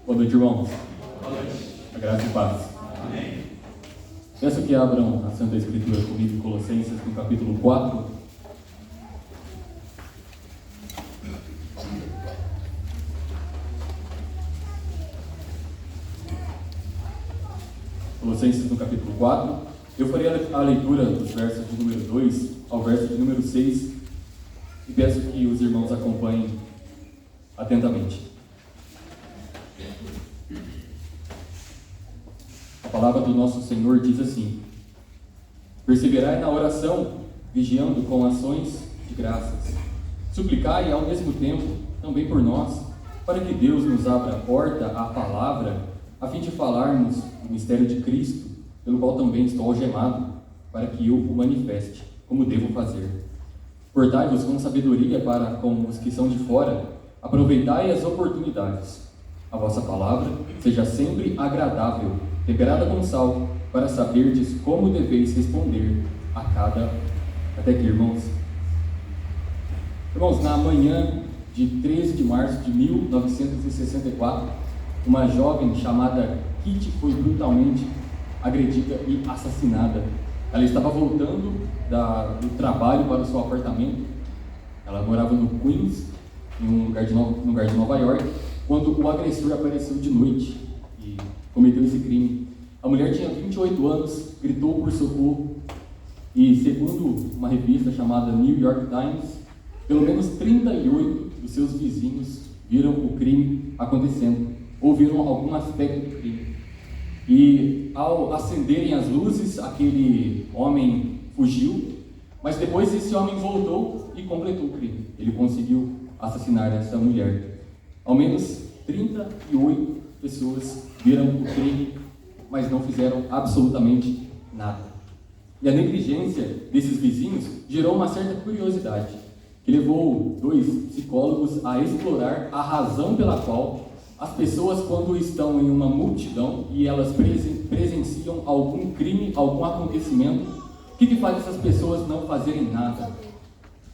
Boa noite, irmãos. Boa noite. A graça e paz. Amém. Peço que abram a Santa Escritura comigo em Colossenses, no capítulo 4. Colossenses, no capítulo 4. Eu farei a leitura dos versos de número 2 ao verso de número 6 e peço que os irmãos acompanhem atentamente. A palavra do nosso Senhor diz assim: perseverai na oração, vigiando com ações de graças. Suplicai ao mesmo tempo também por nós, para que Deus nos abra a porta à palavra, a fim de falarmos do mistério de Cristo, pelo qual também estou algemado, para que eu o manifeste, como devo fazer. Portai-vos com sabedoria para com os que são de fora, aproveitai as oportunidades. A vossa palavra seja sempre agradável, temperada com sal, para saberdes como deveis responder a cada... Até aqui, irmãos. Irmãos, na manhã de 13 de março de 1964, uma jovem chamada Kitty foi brutalmente agredida e assassinada. Ela estava voltando do trabalho para o seu apartamento. Ela morava no Queens, em um lugar de Nova York, quando o agressor apareceu de noite e cometeu esse crime. A mulher tinha 28 anos, gritou por socorro e, segundo uma revista chamada New York Times, pelo menos 38 dos seus vizinhos viram o crime acontecendo, ou viram algum aspecto do crime. E ao acenderem as luzes, aquele homem fugiu, mas depois esse homem voltou e completou o crime. Ele conseguiu assassinar essa mulher. Ao menos 38 pessoas viram o crime, mas não fizeram absolutamente nada. E a negligência desses vizinhos gerou uma certa curiosidade, que levou dois psicólogos a explorar a razão pela qual as pessoas, quando estão em uma multidão e elas presenciam algum crime, algum acontecimento, o que faz essas pessoas não fazerem nada?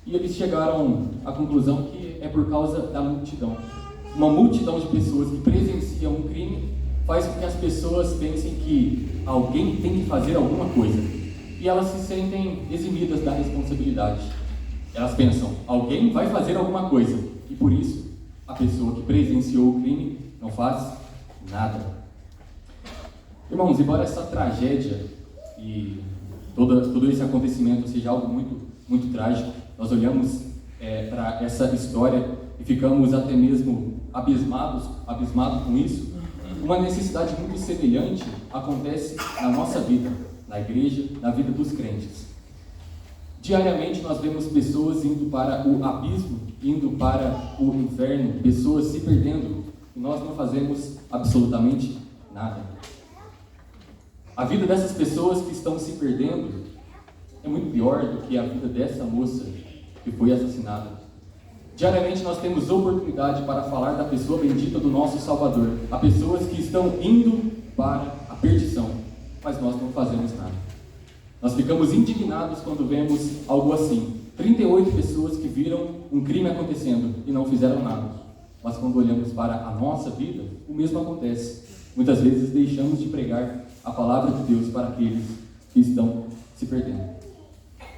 E eles chegaram à conclusão que é por causa da multidão. Uma multidão de pessoas que presenciam um crime faz com que as pessoas pensem que alguém tem que fazer alguma coisa. E elas se sentem eximidas da responsabilidade. Elas pensam, alguém vai fazer alguma coisa. E por isso, a pessoa que presenciou o crime não faz nada. Irmãos, embora essa tragédia e todo esse acontecimento seja algo muito, muito trágico, nós olhamos para essa história e ficamos até mesmo abismados com isso. Uma necessidade muito semelhante acontece na nossa vida, na igreja, na vida dos crentes. Diariamente nós vemos pessoas indo para o abismo, indo para o inferno, pessoas se perdendo, e nós não fazemos absolutamente nada. A vida dessas pessoas que estão se perdendo é muito pior do que a vida dessa moça que foi assassinada. Diariamente nós temos oportunidade para falar da pessoa bendita do nosso Salvador, a pessoas que estão indo para a perdição, mas nós não fazemos nada. Nós ficamos indignados quando vemos algo assim. 38 pessoas que viram um crime acontecendo e não fizeram nada. Mas quando olhamos para a nossa vida, o mesmo acontece. Muitas vezes deixamos de pregar a palavra de Deus para aqueles que estão se perdendo.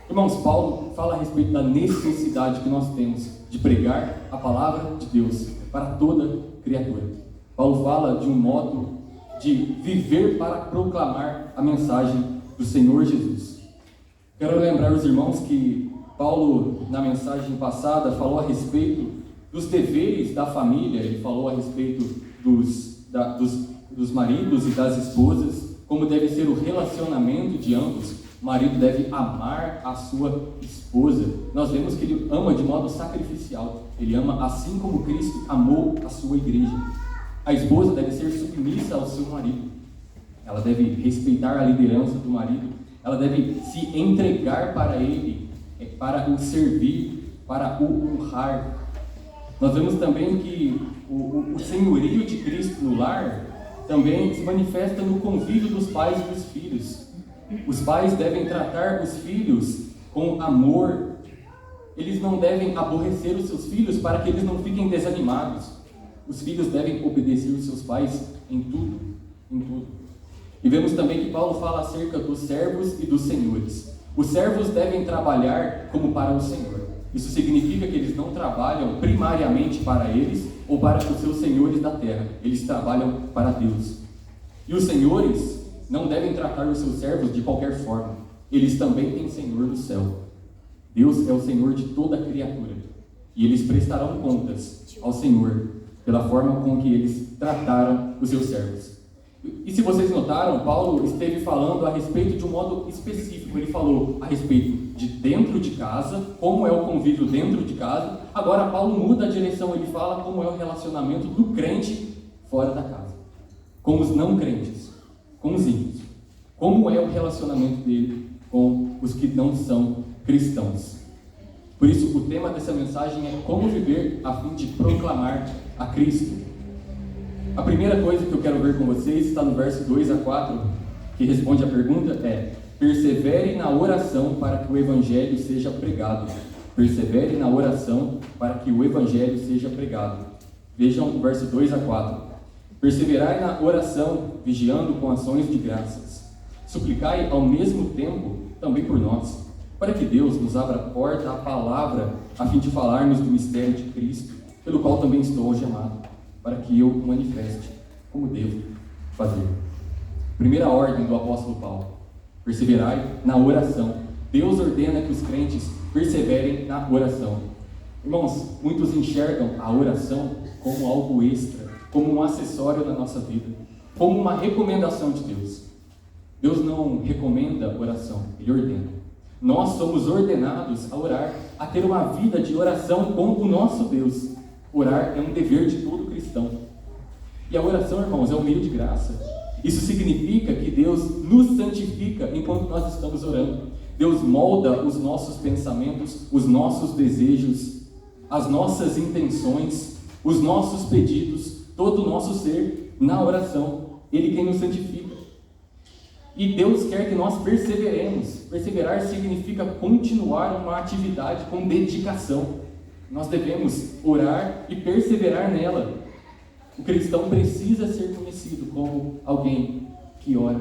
Irmãos, Paulo fala a respeito da necessidade que nós temos de pregar a palavra de Deus para toda criatura. Paulo fala de um modo de viver para proclamar a mensagem do Senhor Jesus. Quero lembrar os irmãos que Paulo, na mensagem passada, falou a respeito dos deveres da família. Ele falou a respeito dos maridos e das esposas, como deve ser o relacionamento de ambos. O marido deve amar a sua esposa. Nós vemos que ele ama de modo sacrificial. Ele ama assim como Cristo amou a sua igreja. A esposa deve ser submissa ao seu marido. Ela deve respeitar a liderança do marido. Ela deve se entregar para ele, para o servir, para o honrar. Nós vemos também que o senhorio de Cristo no lar também se manifesta no convívio dos pais e dos filhos. Os pais devem tratar os filhos com amor. Eles não devem aborrecer os seus filhos para que eles não fiquem desanimados. os filhos devem obedecer os seus pais em tudo, em tudo. E vemos também que Paulo fala acerca dos servos e dos senhores. Os servos devem trabalhar como para o Senhor. Isso significa que eles não trabalham primariamente para eles ou para os seus senhores da terra. Eles trabalham para Deus. E os senhores não devem tratar os seus servos de qualquer forma. Eles também têm Senhor no céu. Deus é o Senhor de toda a criatura. E eles prestarão contas ao Senhor pela forma com que eles trataram os seus servos. E se vocês notaram, Paulo esteve falando a respeito de um modo específico. Ele falou a respeito de dentro de casa, como é o convívio dentro de casa. Agora Paulo muda a direção, ele fala como é o relacionamento do crente fora da casa, com os não crentes, com os ímpios. Como é o relacionamento dele com os que não são cristãos. Por isso, o tema dessa mensagem é como viver a fim de proclamar a Cristo. A primeira coisa que eu quero ver com vocês está no verso 2 a 4, que responde a pergunta, é: persevere na oração para que o Evangelho seja pregado. Persevere na oração para que o Evangelho seja pregado. Vejam o verso 2 a 4. Perseverai na oração, vigiando com ações de graças. Suplicai ao mesmo tempo também por nós, para que Deus nos abra a porta à palavra, a fim de falarmos do mistério de Cristo, pelo qual também estou algemado, para que eu manifeste como devo fazer. Primeira ordem do apóstolo Paulo: perseverai na oração. Deus ordena que os crentes perseverem na oração. Irmãos, muitos enxergam a oração como algo extra, como um acessório na nossa vida, como uma recomendação de Deus. Deus não recomenda oração, Ele ordena. Nós somos ordenados a orar, a ter uma vida de oração com o nosso Deus. Orar é um dever de todo cristão. E a oração, irmãos, é um meio de graça. Isso significa que Deus nos santifica enquanto nós estamos orando. Deus molda os nossos pensamentos, os nossos desejos, as nossas intenções, os nossos pedidos, todo o nosso ser na oração. Ele quem nos santifica. E Deus quer que nós perseveremos. Perseverar significa continuar uma atividade com dedicação. Nós devemos orar e perseverar nela. O cristão precisa ser conhecido como alguém que ora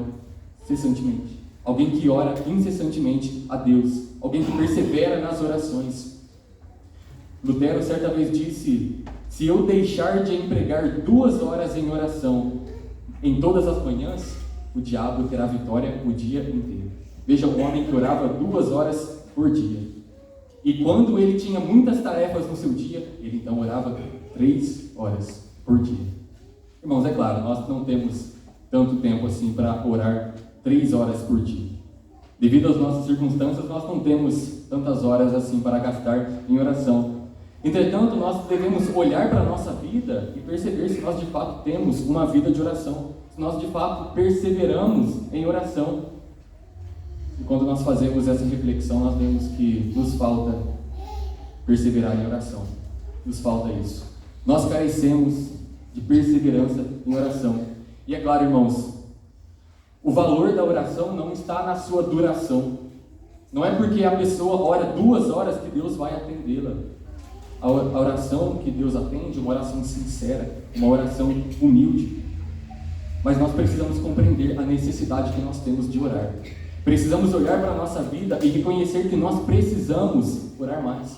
cessantemente, alguém que ora incessantemente a Deus, alguém que persevera nas orações. Lutero certa vez disse: se eu deixar de empregar 2 horas em oração em todas as manhãs, o diabo terá vitória o dia inteiro. Veja um homem que orava 2 horas por dia. E quando ele tinha muitas tarefas no seu dia, ele então orava 3 horas por dia. Irmãos, é claro, nós não temos tanto tempo assim para orar 3 horas por dia. Devido às nossas circunstâncias, nós não temos tantas horas assim para gastar em oração. Entretanto, nós devemos olhar para a nossa vida e perceber se nós de fato temos uma vida de oração, se nós de fato perseveramos em oração. E quando nós fazemos essa reflexão, nós vemos que nos falta perseverar em oração. Nos falta isso. Nós carecemos de perseverança em oração. E é claro, irmãos, o valor da oração não está na sua duração. Não é porque a pessoa ora 2 horas que Deus vai atendê-la. A oração que Deus atende é uma oração sincera, uma oração humilde. Mas nós precisamos compreender a necessidade que nós temos de orar. Precisamos olhar para a nossa vida e reconhecer que nós precisamos orar mais.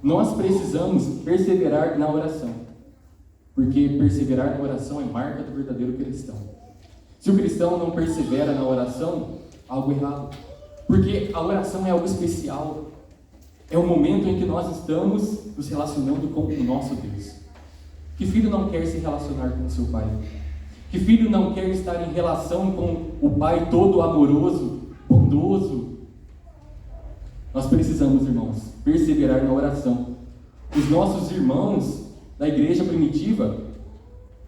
Nós precisamos perseverar na oração. Porque perseverar na oração é marca do verdadeiro cristão. Se o cristão não persevera na oração, algo errado. Porque a oração é algo especial. É o momento em que nós estamos nos relacionando com o nosso Deus. Que filho não quer se relacionar com o seu pai? Que filho não quer estar em relação com o Pai todo amoroso, bondoso? Nós precisamos, irmãos, perseverar na oração. Os nossos irmãos da igreja primitiva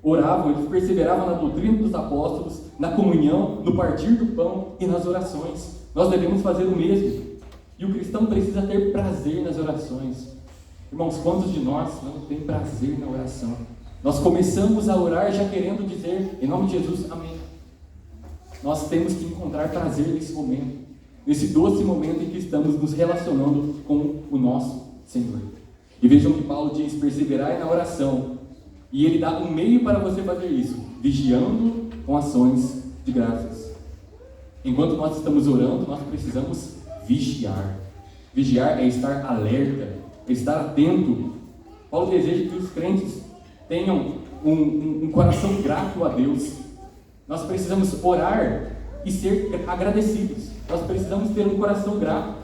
oravam, eles perseveravam na doutrina dos apóstolos, na comunhão, no partir do pão e nas orações. Nós devemos fazer o mesmo. E o cristão precisa ter prazer nas orações. Irmãos, quantos de nós não tem prazer na oração? Nós começamos a orar já querendo dizer, em nome de Jesus, amém. Nós temos que encontrar prazer nesse momento, nesse doce momento em que estamos nos relacionando com o nosso Senhor. E vejam que Paulo diz: perseverai na oração, E ele dá um meio para você fazer isso, vigiando com ações de graças. Enquanto nós estamos orando, nós precisamos vigiar. Vigiar é estar alerta, é estar atento. Paulo deseja que os crentes tenham um coração grato a Deus. Nós precisamos orar e ser agradecidos. Nós precisamos ter um coração grato.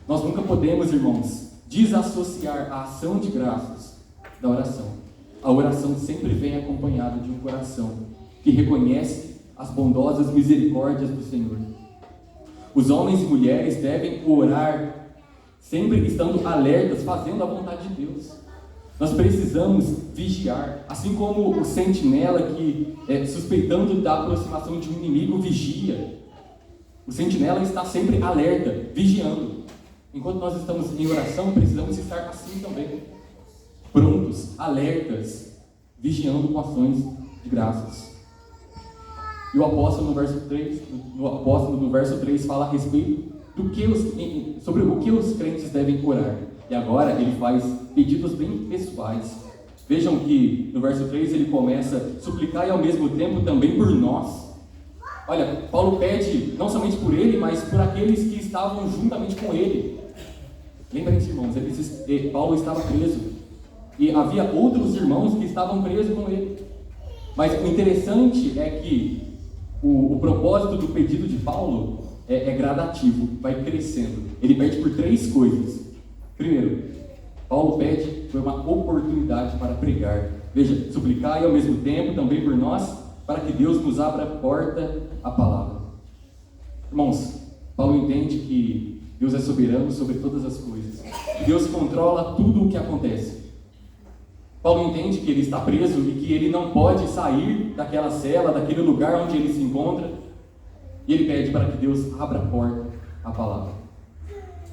Nós nunca podemos, irmãos, desassociar a ação de graças da oração. A oração sempre vem acompanhada de um coração que reconhece as bondosas misericórdias do Senhor. Os homens e mulheres devem orar, sempre estando alertas, fazendo a vontade de Deus. Nós precisamos vigiar, assim como o sentinela que, suspeitando da aproximação de um inimigo, vigia. O sentinela está sempre alerta, vigiando. Enquanto nós estamos em oração, precisamos estar assim também, prontos, alertas, vigiando com ações de graças. E o apóstolo no verso 3 fala a respeito sobre o que os crentes devem orar. E agora ele faz pedidos bem pessoais. Vejam que no verso 3 ele começa a suplicar e ao mesmo tempo também por nós. Olha, Paulo pede não somente por ele, mas por aqueles que estavam juntamente com ele. Lembrem-se, irmãos, Paulo estava preso e havia outros irmãos que estavam presos com ele. Mas o interessante é que o propósito do pedido de Paulo é gradativo, vai crescendo. Ele pede por 3 coisas. Primeiro, Paulo pede por uma oportunidade para pregar. Veja, suplicar e ao mesmo tempo também por nós, para que Deus nos abra a porta à palavra. Irmãos, Paulo entende que Deus é soberano sobre todas as coisas. Que Deus controla tudo o que acontece. Paulo entende que ele está preso e que ele não pode sair daquela cela, daquele lugar onde ele se encontra. E ele pede para que Deus abra a porta à palavra.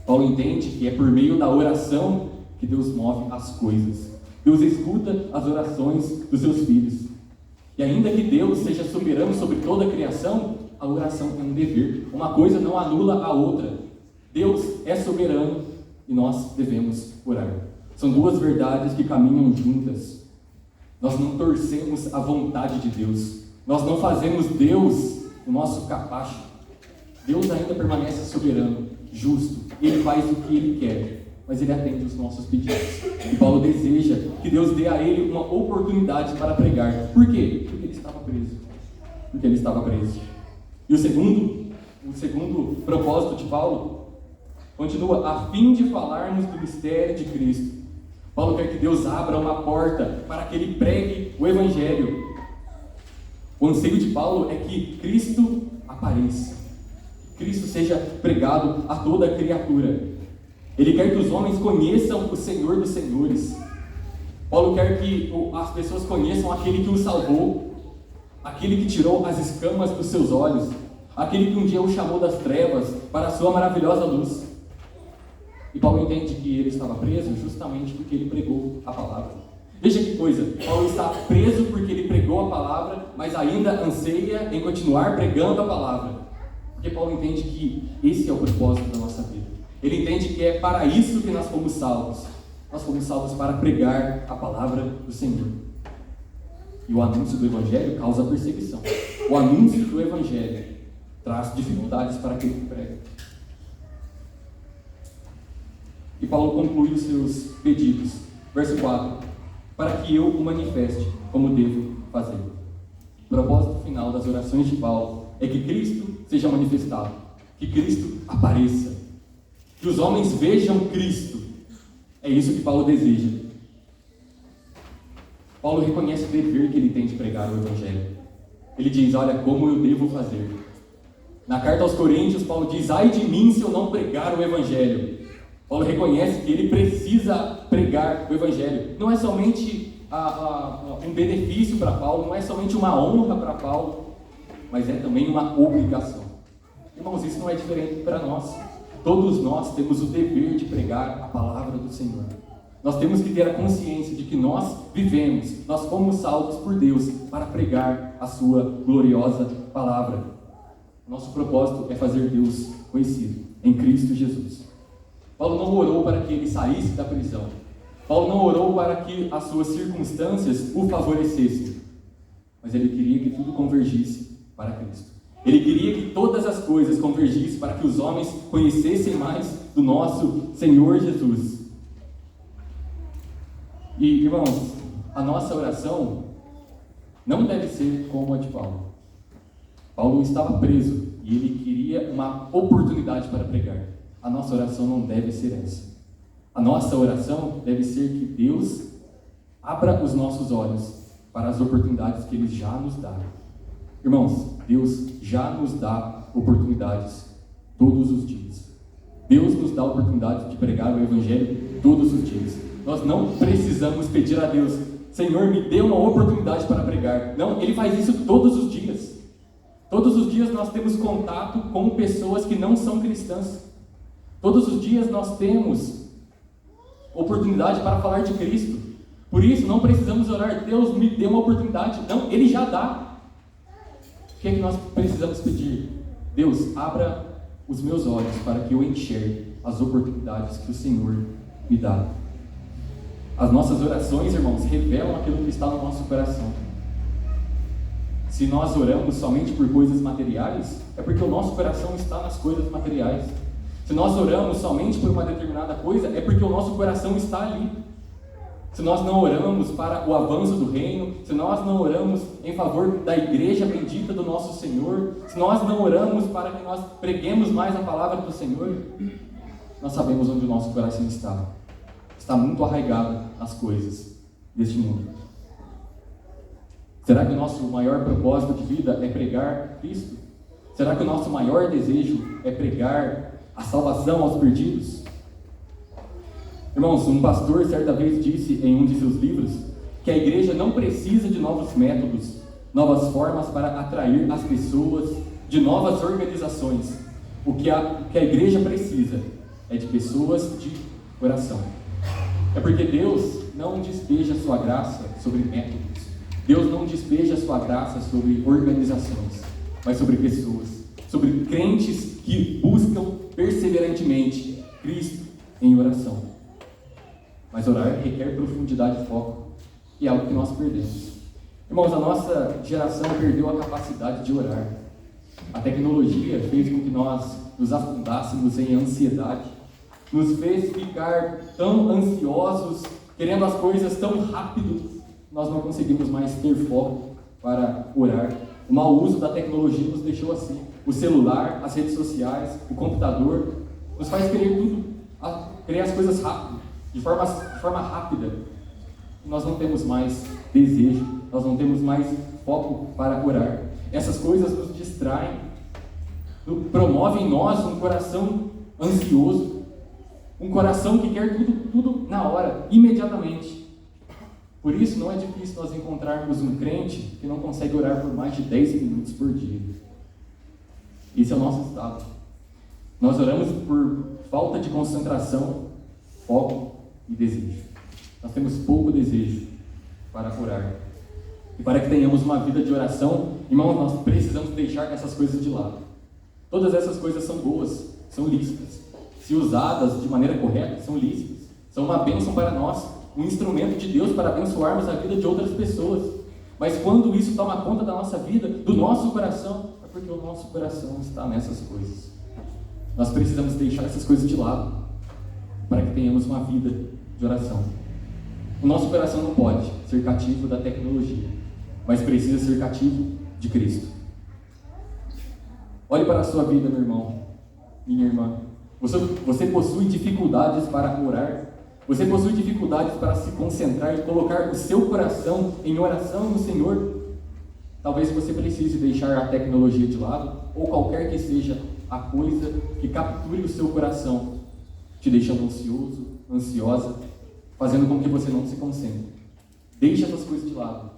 Paulo entende que é por meio da oração que Deus move as coisas. Deus escuta as orações dos seus filhos. E ainda que Deus seja soberano sobre toda a criação, a oração é um dever. Uma coisa não anula a outra. Deus é soberano e nós devemos orar. São 2 verdades que caminham juntas. Nós não torcemos a vontade de Deus. Nós não fazemos Deus o nosso capacho. Deus ainda permanece soberano, justo. Ele faz o que Ele quer, mas Ele atende os nossos pedidos. E Paulo deseja que Deus dê a ele uma oportunidade para pregar. Por quê? Porque ele estava preso. Porque ele estava preso. E o segundo propósito de Paulo continua, a fim de falarmos do mistério de Cristo. Paulo quer que Deus abra uma porta para que ele pregue o Evangelho. O anseio de Paulo é que Cristo apareça, que Cristo seja pregado a toda a criatura. Ele quer que os homens conheçam o Senhor dos Senhores. Paulo quer que as pessoas conheçam aquele que o salvou, aquele que tirou as escamas dos seus olhos, aquele que um dia o chamou das trevas para a sua maravilhosa luz. E Paulo entende que ele estava preso justamente porque ele pregou a palavra. Veja que coisa, Paulo está preso porque ele pregou a palavra, mas ainda anseia em continuar pregando a palavra. Porque Paulo entende que esse é o propósito da nossa vida. Ele entende que é para isso que nós fomos salvos. Nós fomos salvos para pregar a palavra do Senhor. E o anúncio do Evangelho causa perseguição. O anúncio do Evangelho traz dificuldades para aquele que prega. E Paulo conclui os seus pedidos. Verso 4. Para que eu o manifeste como devo fazer. O propósito final das orações de Paulo é que Cristo seja manifestado. Que Cristo apareça. Que os homens vejam Cristo. É isso que Paulo deseja. Paulo reconhece o dever que ele tem de pregar o Evangelho. Ele diz, olha, como eu devo fazer. Na carta aos Coríntios, Paulo diz, ai de mim se eu não pregar o Evangelho. Paulo reconhece que ele precisa pregar o Evangelho. Não é somente um benefício para Paulo, não é somente uma honra para Paulo, mas é também uma obrigação. Irmãos, isso não é diferente para nós. Todos nós temos o dever de pregar a palavra do Senhor. Nós temos que ter a consciência de que nós vivemos, nós fomos salvos por Deus para pregar a sua gloriosa palavra. Nosso propósito é fazer Deus conhecido em Cristo Jesus. Paulo não orou para que ele saísse da prisão. Paulo não orou para que as suas circunstâncias o favorecessem, mas ele queria que tudo convergisse para Cristo. Ele queria que todas as coisas convergissem para que os homens conhecessem mais do nosso Senhor Jesus. E, irmãos, a nossa oração não deve ser como a de Paulo. Paulo estava preso e ele queria uma oportunidade para pregar. A nossa oração não deve ser essa. A nossa oração deve ser que Deus abra os nossos olhos para as oportunidades que Ele já nos dá. Irmãos, Deus já nos dá oportunidades todos os dias. Deus nos dá a oportunidade de pregar o Evangelho todos os dias. Nós não precisamos pedir a Deus: Senhor, me dê uma oportunidade para pregar. Não, Ele faz isso todos os dias. Todos os dias nós temos contato com pessoas que não são cristãs. Todos os dias nós temos oportunidade para falar de Cristo. Por isso não precisamos orar: Deus, me dê uma oportunidade. Não, Ele já dá. O que é que nós precisamos pedir? Deus, abra os meus olhos para que eu enxergue as oportunidades que o Senhor me dá. As nossas orações, irmãos, revelam aquilo que está no nosso coração. Se nós oramos somente por coisas materiais, é porque o nosso coração está nas coisas materiais. Se nós oramos somente por uma determinada coisa, é porque o nosso coração está ali. Se nós não oramos para o avanço do reino, se nós não oramos em favor da igreja bendita do nosso Senhor, se nós não oramos para que nós preguemos mais a palavra do Senhor, nós sabemos onde o nosso coração está. Está muito arraigado nas coisas deste mundo. Será que o nosso maior propósito de vida é pregar Cristo? Será que o nosso maior desejo é pregar a salvação aos perdidos? Irmãos, um pastor certa vez disse em um de seus livros que a igreja não precisa de novos métodos, novas formas para atrair as pessoas, de novas organizações. O que a igreja precisa é de pessoas de coração. É porque Deus não despeja sua graça sobre métodos. Deus não despeja sua graça sobre organizações, mas sobre pessoas, sobre crentes que buscam perseverantemente Cristo em oração. Mas orar requer profundidade e foco, e é algo que nós perdemos. Irmãos, a nossa geração perdeu a capacidade de orar. A tecnologia fez com que nós nos afundássemos em ansiedade, nos fez ficar tão ansiosos, querendo as coisas tão rápido, nós não conseguimos mais ter foco para orar. O mau uso da tecnologia nos deixou assim. O celular, as redes sociais, o computador, nos faz querer tudo, querer as coisas rápido, de forma rápida. Nós não temos mais desejo, nós não temos mais foco para orar. Essas coisas nos distraem, promovem em nós um coração ansioso, um coração que quer tudo na hora, imediatamente. Por isso não é difícil nós encontrarmos um crente que não consegue orar por mais de 10 minutos por dia. Esse é o nosso estado. Nós oramos por falta de concentração, foco e desejo. Nós temos pouco desejo para orar. E para que tenhamos uma vida de oração, irmãos, nós precisamos deixar essas coisas de lado. Todas essas coisas são boas, são lícitas. Se usadas de maneira correta, são lícitas. São uma bênção para nós, um instrumento de Deus para abençoarmos a vida de outras pessoas. Mas quando isso toma conta da nossa vida, do nosso coração, é porque o nosso coração está nessas coisas. Nós precisamos deixar essas coisas de lado para que tenhamos uma vida de oração. O nosso coração não pode ser cativo da tecnologia, mas precisa ser cativo de Cristo. Olhe para a sua vida, meu irmão, minha irmã. Você possui dificuldades para orar? Você possui dificuldades para se concentrar e colocar o seu coração em oração no Senhor? Talvez você precise deixar a tecnologia de lado, ou qualquer que seja a coisa que capture o seu coração, te deixando ansioso, ansiosa, fazendo com que você não se concentre. Deixe essas coisas de lado,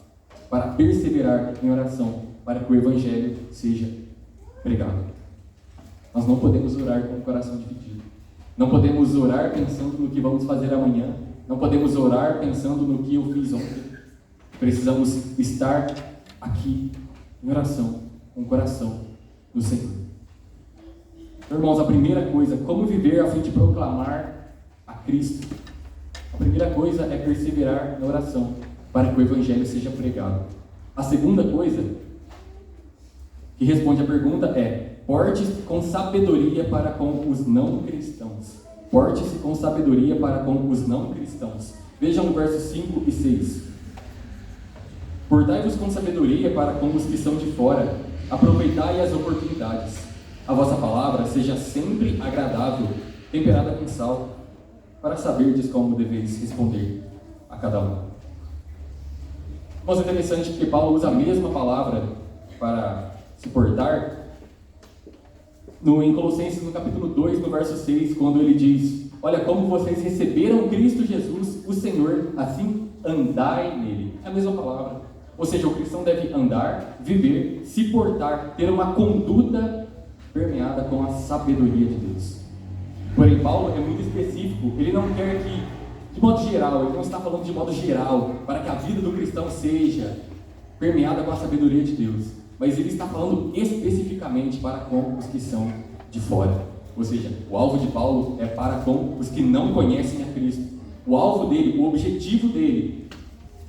para perseverar em oração, para que o Evangelho seja pregado. Nós não podemos orar com o coração dividido. Não podemos orar pensando no que vamos fazer amanhã. Não podemos orar pensando no que eu fiz ontem. Precisamos estar aqui em oração, com o coração no Senhor. Irmãos, a primeira coisa, como viver a fim de proclamar a Cristo? A primeira coisa é perseverar na oração, para que o Evangelho seja pregado. A segunda coisa, que responde à pergunta, é: porte-se com sabedoria para com os não cristãos. Porte-se com sabedoria para com os não cristãos. Vejam o versos 5 e 6. Portai-vos com sabedoria para com os que são de fora, aproveitai as oportunidades. A vossa palavra seja sempre agradável, temperada com sal, para saberdes como deveis responder a cada um. Mas é interessante porque Paulo usa a mesma palavra para se portar em Colossenses, no capítulo 2, no verso 6, quando ele diz: olha, como vocês receberam Cristo Jesus, o Senhor, assim andai nele. É a mesma palavra. Ou seja, o cristão deve andar, viver, se portar, ter uma conduta permeada com a sabedoria de Deus. Porém, Paulo é muito específico. Ele não quer que, de modo geral, ele não está falando de modo geral, para que a vida do cristão seja permeada com a sabedoria de Deus. Mas ele está falando especificamente para com os que são de fora. Ou seja, o alvo de Paulo é para com os que não conhecem a Cristo. O alvo dele, o objetivo dele,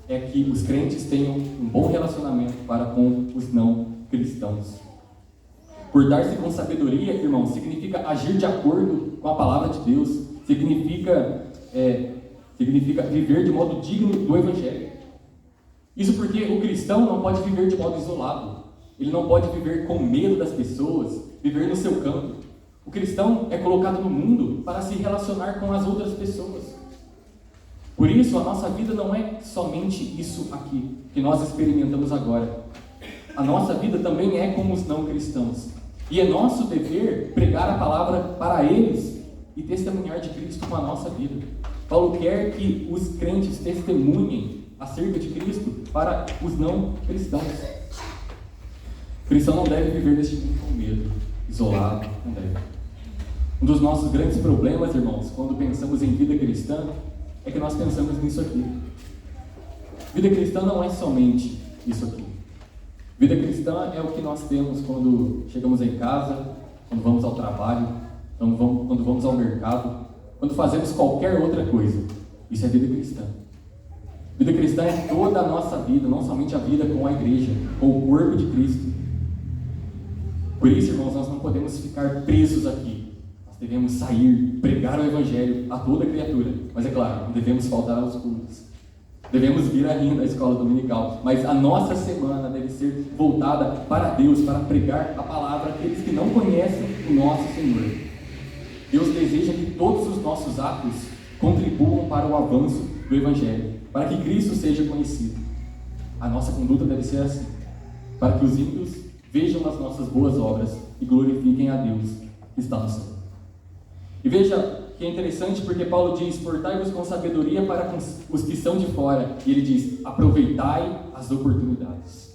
é que os crentes tenham um bom relacionamento para com os não cristãos. Portar-se com sabedoria, irmão, significa agir de acordo com a palavra de Deus. Significa viver de modo digno do Evangelho. Isso porque o cristão não pode viver de modo isolado. Ele não pode viver com medo das pessoas, viver no seu campo. O cristão é colocado no mundo para se relacionar com as outras pessoas. Por isso, a nossa vida não é somente isso aqui, que nós experimentamos agora. A nossa vida também é como os não cristãos. E é nosso dever pregar a palavra para eles e testemunhar de Cristo com a nossa vida. Paulo quer que os crentes testemunhem acerca de Cristo para os não cristãos. O cristão não deve viver neste mundo com medo, isolado, não deve. Um dos nossos grandes problemas, irmãos, quando pensamos em vida cristã, é que nós pensamos nisso aqui. Vida cristã não é somente isso aqui. Vida cristã é o que nós temos quando chegamos em casa, quando vamos ao trabalho, quando vamos ao mercado, quando fazemos qualquer outra coisa. Isso é vida cristã. Vida cristã é toda a nossa vida, não somente a vida com a igreja, com o corpo de Cristo. Por isso, irmãos, nós não podemos ficar presos aqui. Nós devemos sair, pregar o Evangelho a toda criatura. Mas é claro, não devemos faltar aos cultos. Devemos vir ainda à escola dominical. Mas a nossa semana deve ser voltada para Deus, para pregar a palavra àqueles que não conhecem o nosso Senhor. Deus deseja que todos os nossos atos contribuam para o avanço do Evangelho, para que Cristo seja conhecido. A nossa conduta deve ser assim, para que os ímpios vejam as nossas boas obras e glorifiquem a Deus que está no céu. E veja que é interessante porque Paulo diz: portai-vos com sabedoria para com os que são de fora. E ele diz: aproveitai as oportunidades.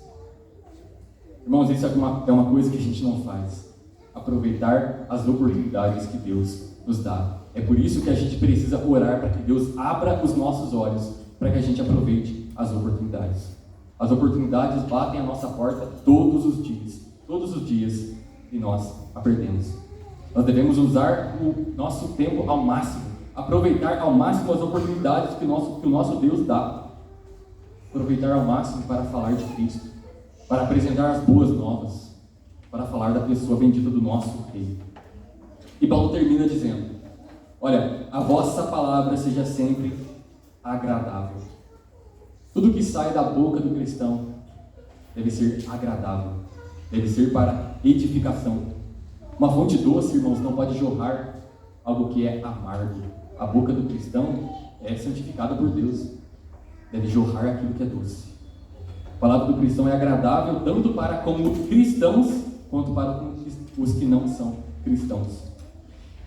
Irmãos, isso é uma coisa que a gente não faz. Aproveitar as oportunidades que Deus nos dá. É por isso que a gente precisa orar para que Deus abra os nossos olhos, para que a gente aproveite as oportunidades. As oportunidades batem a nossa porta todos os dias, e nós a perdemos. Nós devemos usar o nosso tempo ao máximo, aproveitar ao máximo as oportunidades que o nosso Deus dá. Aproveitar ao máximo para falar de Cristo, para apresentar as boas novas, para falar da pessoa bendita do nosso Rei. E Paulo termina dizendo: olha, a vossa palavra seja sempre agradável. Tudo que sai da boca do cristão deve ser agradável, deve ser para edificação. Uma fonte doce, irmãos, não pode jorrar algo que é amargo. A boca do cristão é santificada por Deus, deve jorrar aquilo que é doce. A palavra do cristão é agradável tanto para como cristãos, quanto para os que não são cristãos.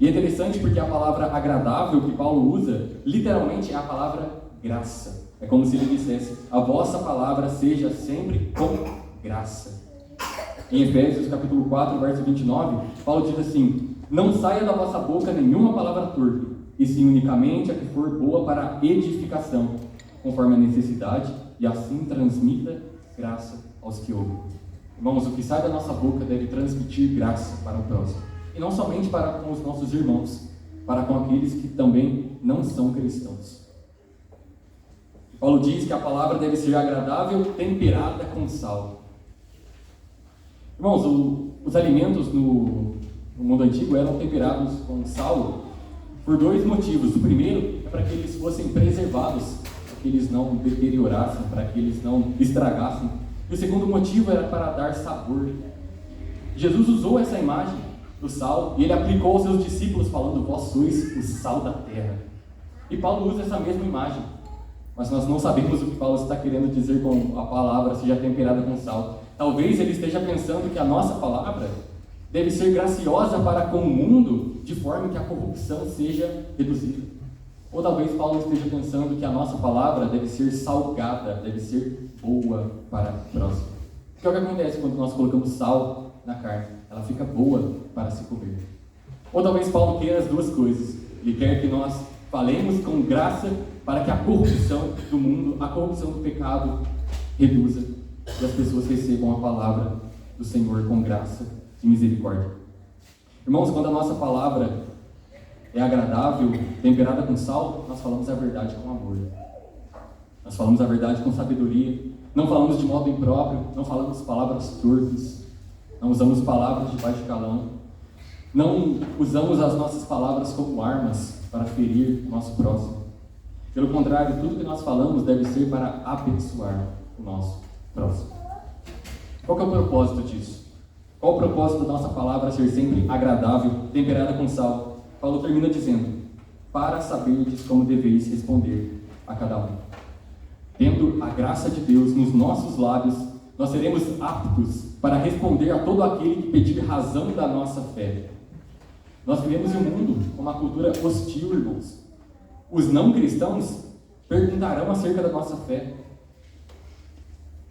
E é interessante porque a palavra agradável que Paulo usa, literalmente é a palavra graça. É como se ele dissesse: a vossa palavra seja sempre com graça. Em Efésios capítulo 4, verso 29, Paulo diz assim: não saia da vossa boca nenhuma palavra torpe, e sim unicamente a que for boa para edificação, conforme a necessidade, e assim transmita graça aos que ouvem. Irmãos, o que sai da nossa boca deve transmitir graça para o próximo. E não somente para com os nossos irmãos, para com aqueles que também não são cristãos. Paulo diz que a palavra deve ser agradável, temperada com sal. Irmãos, os alimentos no mundo antigo eram temperados com sal por dois motivos. O primeiro é para que eles fossem preservados, para que eles não deteriorassem, para que eles não estragassem. E o segundo motivo era para dar sabor. Jesus usou essa imagem do sal e ele aplicou aos seus discípulos falando: vós sois o sal da terra. E Paulo usa essa mesma imagem, mas nós não sabemos o que Paulo está querendo dizer com a palavra seja temperada com sal. Talvez ele esteja pensando que a nossa palavra deve ser graciosa para com o mundo, de forma que a corrupção seja reduzida. Ou talvez Paulo esteja pensando que a nossa palavra deve ser salgada, deve ser boa para o próximo. Porque é o que acontece quando nós colocamos sal na carne? Ela fica boa para se comer. Ou talvez Paulo queira as duas coisas. Ele quer que nós falemos com graça para que a corrupção do mundo, a corrupção do pecado reduza e as pessoas recebam a palavra do Senhor com graça e misericórdia. Irmãos, quando a nossa palavra é agradável, temperada com sal, nós falamos a verdade com amor. Nós falamos a verdade com sabedoria. Não falamos de modo impróprio, não falamos palavras torpes, não usamos palavras de baixo calão, não usamos as nossas palavras como armas para ferir o nosso próximo. Pelo contrário, tudo que nós falamos deve ser para abençoar o nosso próximo. Qual que é o propósito disso? Qual o propósito da nossa palavra ser sempre agradável, temperada com sal? Paulo termina dizendo: para saberdes como deveis responder a cada um. Tendo a graça de Deus nos nossos lábios, nós seremos aptos para responder a todo aquele que pedir razão da nossa fé. Nós vivemos em um mundo com uma cultura hostil, irmãos. Os não cristãos perguntarão acerca da nossa fé.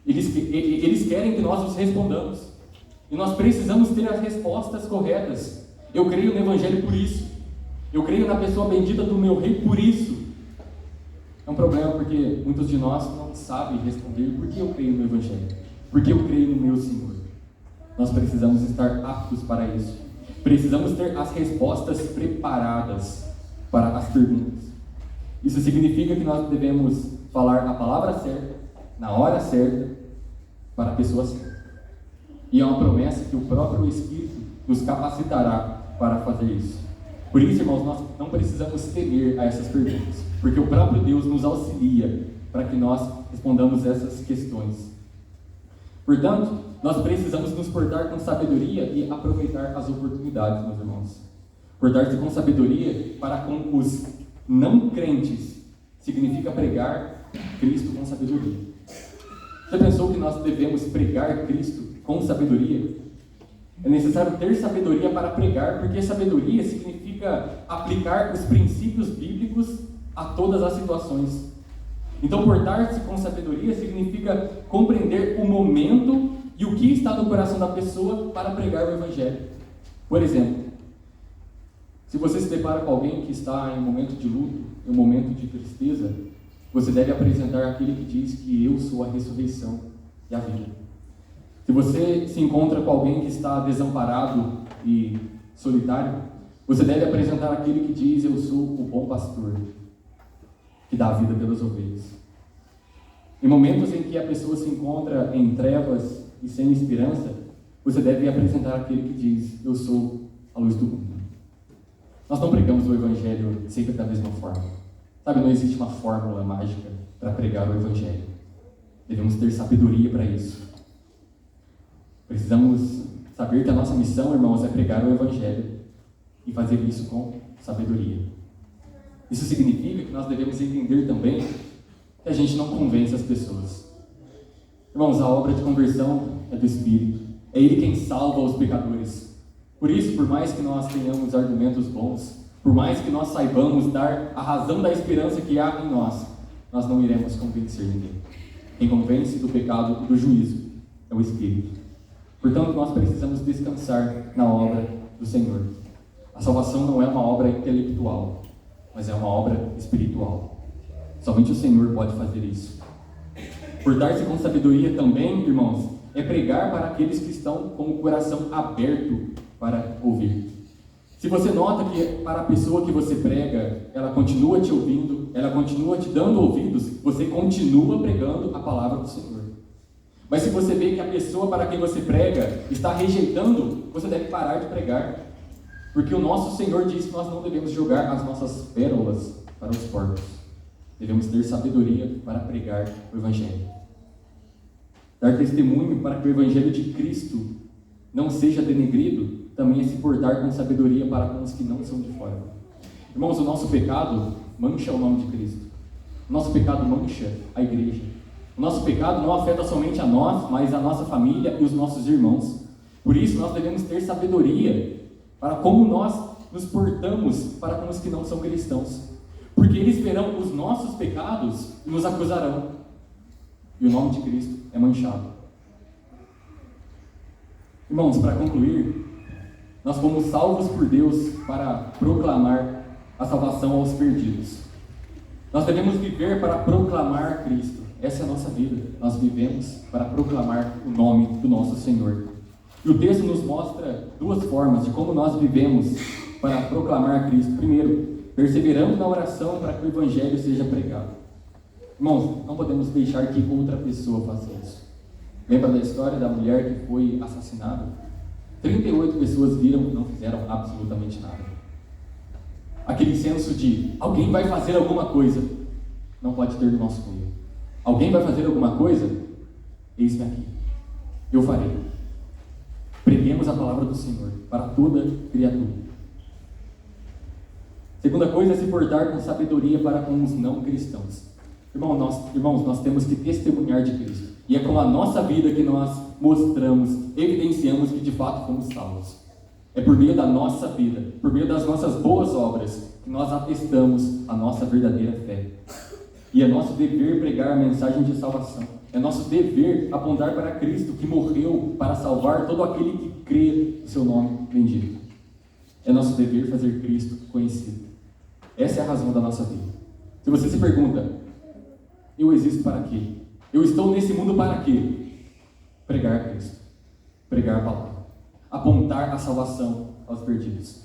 Eles querem que nós os respondamos. E nós precisamos ter as respostas corretas. Eu creio no Evangelho por isso. Eu creio na pessoa bendita do meu Rei por isso. É um problema porque muitos de nós não sabem responder por que eu creio no Evangelho. Porque eu creio no meu Senhor. Nós precisamos estar aptos para isso. Precisamos ter as respostas preparadas para as perguntas. Isso significa que nós devemos falar a palavra certa, na hora certa, para a pessoa certa. E é uma promessa que o próprio Espírito nos capacitará para fazer isso. Por isso, irmãos, nós não precisamos temer a essas perguntas, porque o próprio Deus nos auxilia para que nós respondamos essas questões. Portanto, nós precisamos nos portar com sabedoria e aproveitar as oportunidades, meus irmãos. Portar-se com sabedoria para com os não crentes significa pregar Cristo com sabedoria. Você pensou que nós devemos pregar Cristo com sabedoria? É necessário ter sabedoria para pregar, porque sabedoria significa aplicar os princípios bíblicos a todas as situações. Então, portar-se com sabedoria significa compreender o momento e o que está no coração da pessoa para pregar o Evangelho. Por exemplo, se você se depara com alguém que está em um momento de luto, em um momento de tristeza, você deve apresentar aquele que diz que eu sou a ressurreição e a vida. Se você se encontra com alguém que está desamparado e solitário, você deve apresentar aquele que diz eu sou o bom pastor, que dá a vida pelas ovelhas. Em momentos em que a pessoa se encontra em trevas e sem esperança, você deve apresentar aquele que diz eu sou a luz do mundo. Nós não pregamos o Evangelho sempre da mesma forma. Sabe, não existe uma fórmula mágica para pregar o Evangelho. Devemos ter sabedoria para isso. Precisamos saber que a nossa missão, irmãos, é pregar o Evangelho e fazer isso com sabedoria. Isso significa que nós devemos entender também que a gente não convence as pessoas. Irmãos, a obra de conversão é do Espírito. É Ele quem salva os pecadores. Por isso, por mais que nós tenhamos argumentos bons, por mais que nós saibamos dar a razão da esperança que há em nós, nós não iremos convencer ninguém. Quem convence do pecado e do juízo é o Espírito. Portanto, nós precisamos descansar na obra do Senhor. A salvação não é uma obra intelectual, mas é uma obra espiritual. Somente o Senhor pode fazer isso. Portar-se com sabedoria também, irmãos, é pregar para aqueles que estão com o coração aberto para ouvir. Se você nota que para a pessoa que você prega, ela continua te ouvindo, ela continua te dando ouvidos, você continua pregando a palavra do Senhor. Mas se você vê que a pessoa para quem você prega está rejeitando, você deve parar de pregar. Porque o nosso Senhor diz que nós não devemos jogar as nossas pérolas para os porcos. Devemos ter sabedoria para pregar o Evangelho. Dar testemunho para que o Evangelho de Cristo não seja denegrido, também é se portar com sabedoria para com os que não são de fora. Irmãos, o nosso pecado mancha o nome de Cristo. O nosso pecado mancha a igreja. O nosso pecado não afeta somente a nós, mas a nossa família e os nossos irmãos. Por isso, nós devemos ter sabedoria para como nós nos portamos para com os que não são cristãos. Porque eles verão os nossos pecados e nos acusarão. E o nome de Cristo é manchado. Irmãos, para concluir, nós fomos salvos por Deus para proclamar a salvação aos perdidos. Nós devemos viver para proclamar Cristo. Essa é a nossa vida. Nós vivemos para proclamar o nome do nosso Senhor. E o texto nos mostra duas formas de como nós vivemos para proclamar Cristo. Primeiro, perseverando na oração para que o Evangelho seja pregado. Irmãos, não podemos deixar que outra pessoa faça isso. Lembra da história da mulher que foi assassinada? 38 pessoas viram e não fizeram absolutamente nada. Aquele senso de alguém vai fazer alguma coisa não pode ter no nosso meio. Alguém vai fazer alguma coisa? Eis-me aqui. Eu farei. Preguemos a palavra do Senhor para toda criatura. Segunda coisa é se portar com sabedoria para com os não cristãos. Irmãos, nós temos que testemunhar de Cristo. E é com a nossa vida que nós mostramos, evidenciamos que de fato fomos salvos. É por meio da nossa vida, por meio das nossas boas obras, que nós atestamos a nossa verdadeira fé. E é nosso dever pregar a mensagem de salvação. É nosso dever apontar para Cristo, que morreu para salvar todo aquele que crê no seu nome bendito. É nosso dever fazer Cristo conhecido. Essa é a razão da nossa vida. Se você se pergunta, eu existo para quê? Eu estou nesse mundo para quê? Pregar Cristo. Pregar a palavra. Apontar a salvação aos perdidos.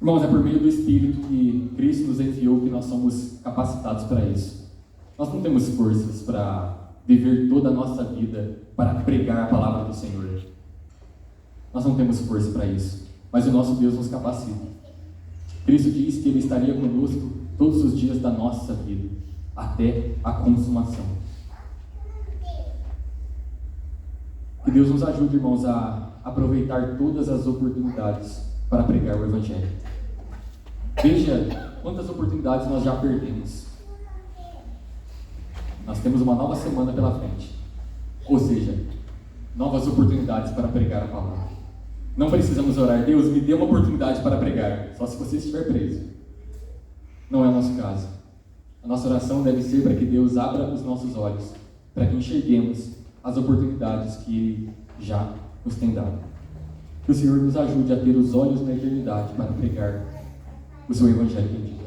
Irmãos, é por meio do Espírito que Cristo nos enviou que nós somos capacitados para isso. Nós não temos forças para viver toda a nossa vida para pregar a palavra do Senhor. Nós não temos força para isso, mas o nosso Deus nos capacita. Cristo diz que Ele estaria conosco todos os dias da nossa vida, até a consumação. Que Deus nos ajude, irmãos, a aproveitar todas as oportunidades para pregar o Evangelho. Veja quantas oportunidades nós já perdemos. Nós temos uma nova semana pela frente. Ou seja, novas oportunidades para pregar a palavra. Não precisamos orar, Deus, me dê uma oportunidade para pregar, só se você estiver preso. Não é o nosso caso. A nossa oração deve ser para que Deus abra os nossos olhos, para que enxerguemos as oportunidades que Ele já nos tem dado. Que o Senhor nos ajude a ter os olhos na eternidade para pregar o seu Evangelho bendito.